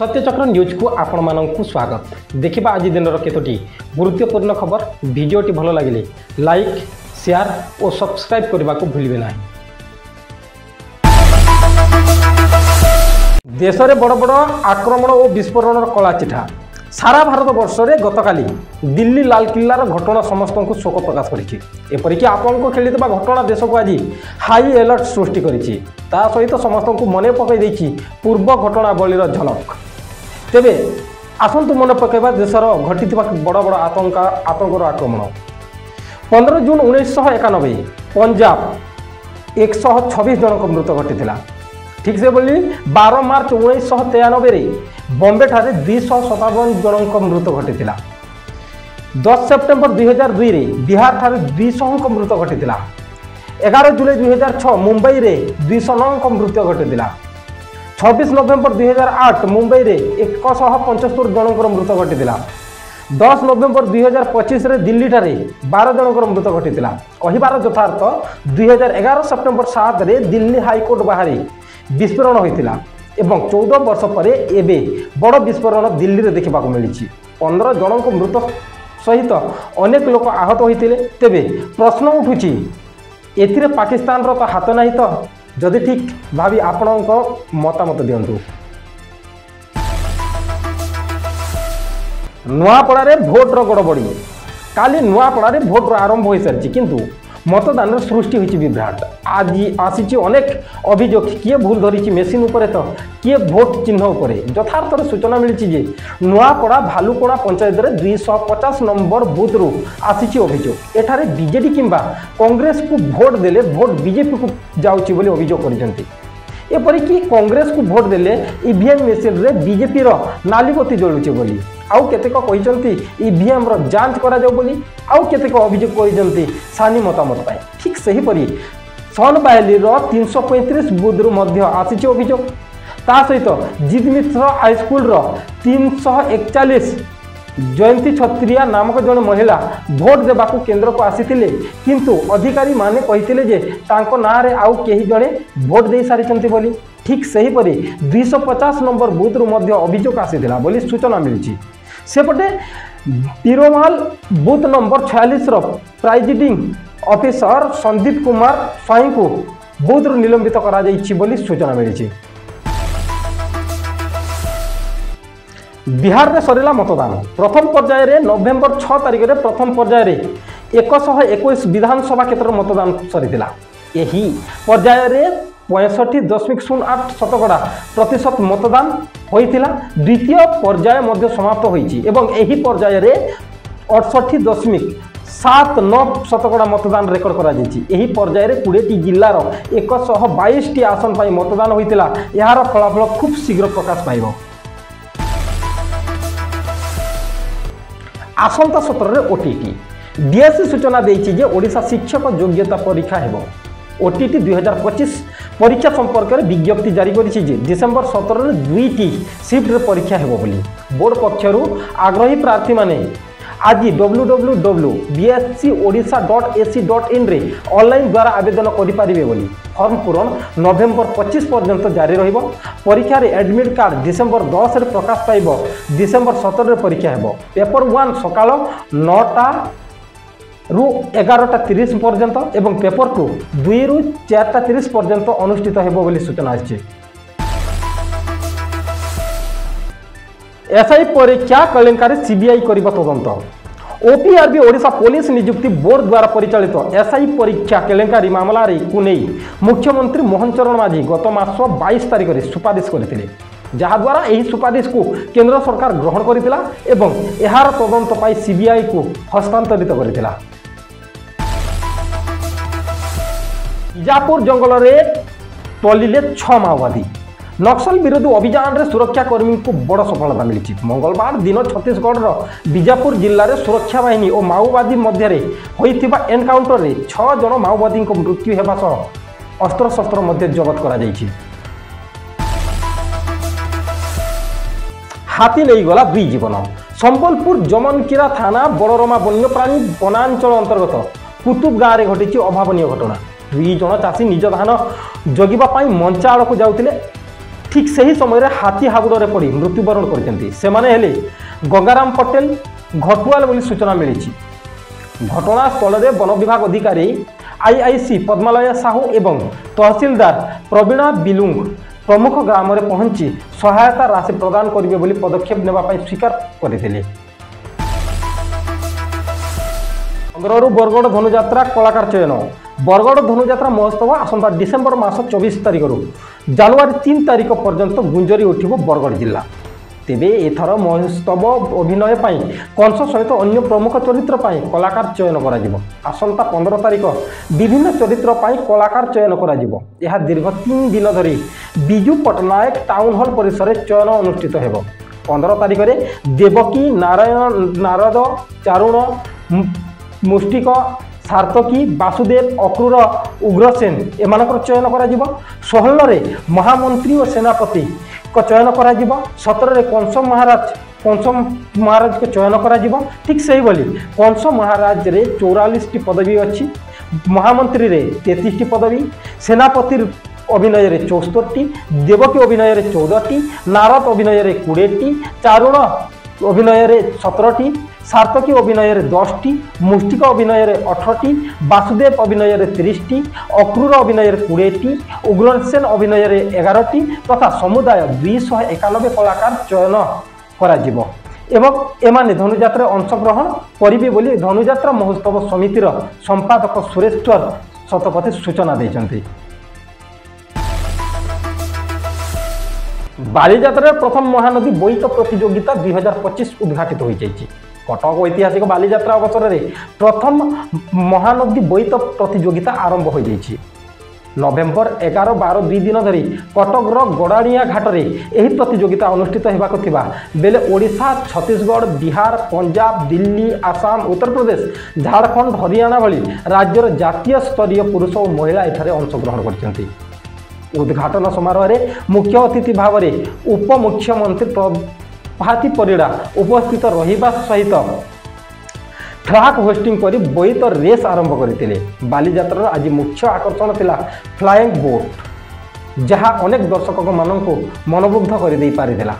सत्यचक्र news को आपण मानकु स्वागत। देखिबा आज दिन केतोटी गुरुत्वपूर्ण खबर। वीडियोटी भल लगिले लाइक शेयर और सब्सक्राइब करने को भूलिबे नहीं। देश में बड़ बड़ आक्रमण और विस्फोरण कला चिठा सारा भारत वर्ष में गतकाली दिल्ली लाल किल्लार घटना समस्त को शोक प्रकाश करिछि। एपरिक आतंक खेलुवा घटना देश को आज हाई अलर्ट सृष्टि करिछि। ता सहित समस्त को मन पकई देछि पूर्व घटनावलीर झलक। तेबे आसंतु मन पकईबा देशर घटिथिबा बड़ बड़ आतंकर आक्रमण। 15 जून 1991 पंजाब 126 जनक मृत्यु घटिथिला। ठीक से बोली 12 मार्च 1993 बॉम्बे ठारे 257 जनक मृत्यु घटिथिला। 10 सेप्टेम्बर 2002 रे बिहार ठारे 200 मृत्यु घटिथिला। 11 जुलाई 2006 मुंबई रे 209 मृत्यु घटिथिला। 26 नवेम्बर 2008 मुंबई रे 175 जनक मृत्यु घटिथिला। 10 नवेम्बर 2025 रे दिल्ली ठारे 12 जनक मृत्यु घटिथिला। कहिबार यथार्थ 2011 सेप्टेम्बर 7 रे दिल्ली हाईकोर्ट बाहरी विस्फोरण होइतिला एवं 14 वर्ष पर एबे बड़ विस्फोरण दिल्ली रे देखा मिली। 15 जनक मृत्यु सहित अनेक लोक आहत होइतिले। तेबे प्रश्न उठुची एथिरे पाकिस्तान रो तो हाथ नहीं तो? जदि ठीक भावी आपणको मतामत दियंतु। नुआपड़ा भोट गड़बड़ी काली नुआपड़ा भोट आरंभ हो सारी किंतु मतदान सृष्टि होती विभ्राट। आज आसी अनेक अभियोग किए भूल धरी मेसीन उपरे तो किए भोट चिन्ह उपरे। यथार्थ सूचना मिली जे नुआपड़ा भालुकोड़ा पंचायत रे 250 नंबर बूथ रु आसी अभियोग। एठारे बीजेडी किंबा कांग्रेस को भोट देले भोट बीजेपी को जाउची बोली अभियोग करिसेंती। एपरिक कांग्रेस को भोट देले ईवीएम मेसीन रे बीजेपी रो नालीबत्ती जलुचे बोली आउ केतेक कहिसंती ईवीएम रो जांच करा जाउ बोली आउ केतेक अभियोग करिसंती सानी मतामत पाए। ठीक सही परी सोनबाहेली रो 335 बूथ रु मध्य आसी अभियोग। ता सहित जीत मिश्र हाईस्कूल रो 341 जयंती छत्रिया नामक जन महिला भोट देबाकू केंद्र को आसीथिले किंतु अधिकारी माने कहिथिले जे तांको नारे आउ केही जणे भोट दे सारिचंती बोली। ठीक सही परी 250 नंबर बूथ रु मध्य अभियोग आसीथिला बोली सूचना मिलची। सेपटे तिरोमाल बूथ नंबर 46 रो प्रेसिडिंग ऑफिसर संदीप कुमार स्वाई को बूथ रु निलंबित करा जाईची बोली सूचना मिलची। बिहार में सरिला मतदान प्रथम पर्याय रे नवेम्बर 6 तारिख रे प्रथम पर्याय रे 121 विधानसभा क्षेत्र मतदान सरीथिला। एही पर्याय रे 65.08% मतदान होइथिला। द्वितीय पर्याय मध्य समाप्त होईची एवं एही पर्याय रे 68.79% मतदान रेकर्ड करा जायछि। एही पर्याय रे 20 जिल्लार 122 आसन पाई मतदान होइथिला। यार फलाफल खूब शीघ्र प्रकाश पाइबो। आसंता सत्र रे ओटीटी डीएससी सूचना देइछि जे ओडिशा शिक्षक योग्यता परीक्षा हेबो। ओटीटी 2025 परीक्षा संपर्क में विज्ञप्ति जारी करिछि जे डिसेंबर 17 रे 2टी शिफ्ट रे परीक्षा हेबो बोली बोर्ड पक्षरु आग्रही प्रार्थी माने आज www.bscodisha.ac.in रे ऑनलाइन द्वारा आवेदन करि पारिबे बोली। फॉर्म पूरण नवेम्बर 25 पर्यंत जारी रहिबो। परीक्षा रे एडमिट कार्ड डिसेंबर 10 रे प्रकाश पाइबो। डिसेंबर 17 रे परीक्षा हेबो। पेपर 1 सकाळ 9टा रु 11:30 पर्यंत एवं पेपर 2 2 रु 4:30 पर्यंत अनुष्ठित हेबो बोली सूचना आछि। एसआई परीक्षा केलेंकारी सीबीआई करिबा तदंत। ओपीआरबी ओडिशा पुलिस नियुक्ति बोर्ड द्वारा परिचालित एसआई परीक्षा केलेंकारी मामला रे को नहीं मुख्यमंत्री मोहन चरण माझी गत मास 22 तारिख रे सुपारिश करथिले जहा द्वारा एही सुपारिश को केंद्र सरकार ग्रहण करथिला एवं एहार तदंत पाई सीबीआई को हस्तांतरित करथिला। बीजापुर जंगल रे टलिले 6 माओवादी। नक्सल विरोधी अभियान रे सुरक्षाकर्मी को बड़ सफलता मिली। मंगलवार दिन छत्तीसगढ़ बीजापुर जिले में सुरक्षा बाहिनी और माओवादी मध्य होइथिबा एनकाउंटर रे 6 जन माओवादी मृत्यु हेबा सह अस्त्रशस्त्र मध्य जबत करा जायछि। हाथी नहीं गला 2 जीवन। संबलपुर जमनकीरा थाना बड़रमा वन्यप्राणी वनांचल अंतर्गत कुतुब गाँव में घटी अभावनीय घटना। 2 जन चाषी निज धान जगिबा मंचा आड़ को जाउथिले ठीक सही समय हाथी हाबुड़े पड़ मृत्युवरण कर गंगाराम पटेल घटुआल बोली सूचना मिली। घटनास्थल में वन विभाग अधिकारी आईआईसी पद्मालया साहू एवं तहसीलदार प्रवीणा बिलुंग प्रमुख ग्राम में पहुंची सहायता राशि प्रदान करेंगे बोली पदक्षेप नेबाई स्वीकार करते। अंग्ररू बरगढ़ धनुजात्रा कलाकार चयन। बरगढ़ धनुजात्रा महोत्सव आसंता डिसेम्बर मास 24 तारिख जनवरी 3 तारिख पर्यंत गुंजरी उठिब बरगढ़ जिला। तेबे एथर महोत्सव अभिनय कंस सहित अन्य प्रमुख चरित्र कलाकार चयन कर आसंता 15 तारिख विभिन्न चरित्र कलाकार चयन कर दीर्घ 3 दिन धरी विजु पट्टनायक टाउन हॉल परिसर चयन अनुष्ठित हो। 15 तारिख में देवकी नारायण नारद चारुण मुष्टिक सार्थकी वासुदेव अक्रूर उग्रसेन एम चयन कर। 16 महामंत्री और सेनापति को चयन कर। 17 कंस महाराज को चयन कर। ठीक से ही कंस महाराज रे 44 पदवी अच्छी, महामंत्री रे 33 पदवी, सेनापति अभिनय रे 64, देवकी अभिनय रे 14, नारद अभिनय रे 20, चारुण अभिनय रे 17, सार्थकी अभिनय रे 10, मुष्टिक अभिनय रे 18, वासुदेव अभिनय रे 30, अक्रूर अभिनय रे 20, उग्रसेन अभिनय रे 11 तथा समुदाय 291 कलाकार चयन करा एवं एमाने धनुजात्रा अंशग्रहण करेंगे बोली धनुजात्रा महोत्सव समितिर संपादक सुरेश्वर शतपथी सूचना देते। बालीजात्रा प्रथम महानदी बोईत प्रतियोगिता 2025 उद्घाटित हो जाइए। कटक ऐतिहासिक बालीजात्रा अवसर में प्रथम महानदी बोईत प्रतियोगिता आरंभ हो जाइए। नवेम्बर 11, 12 2 दिन धरी कटकर गड़ाणिया घाट में यह प्रतियोगिता अनुष्ठित होगा बेले ओडिशा, छत्तीसगढ़, बिहार, पंजाब, दिल्ली, आसाम, उत्तर प्रदेश, झारखंड, हरियाणा भली राज्यर जातीय स्तरीय पुरुष और महिला एठारे अंशग्रहण करछन्ति। उद्घाटन समारोह में मुख्य अतिथि भाव में उपमुख्यमंत्री प्रभाती परिड़ा उपस्थित रहिबा सहित फ्लाग होस्टिंग करी बोईत रेस आरंभ करते। बालीजात्रा आज मुख्य आकर्षण थिला फ्लाइंग बोट, जहाँ अनेक दर्शक मानक मनमुग्ध कर दे पारिथिला।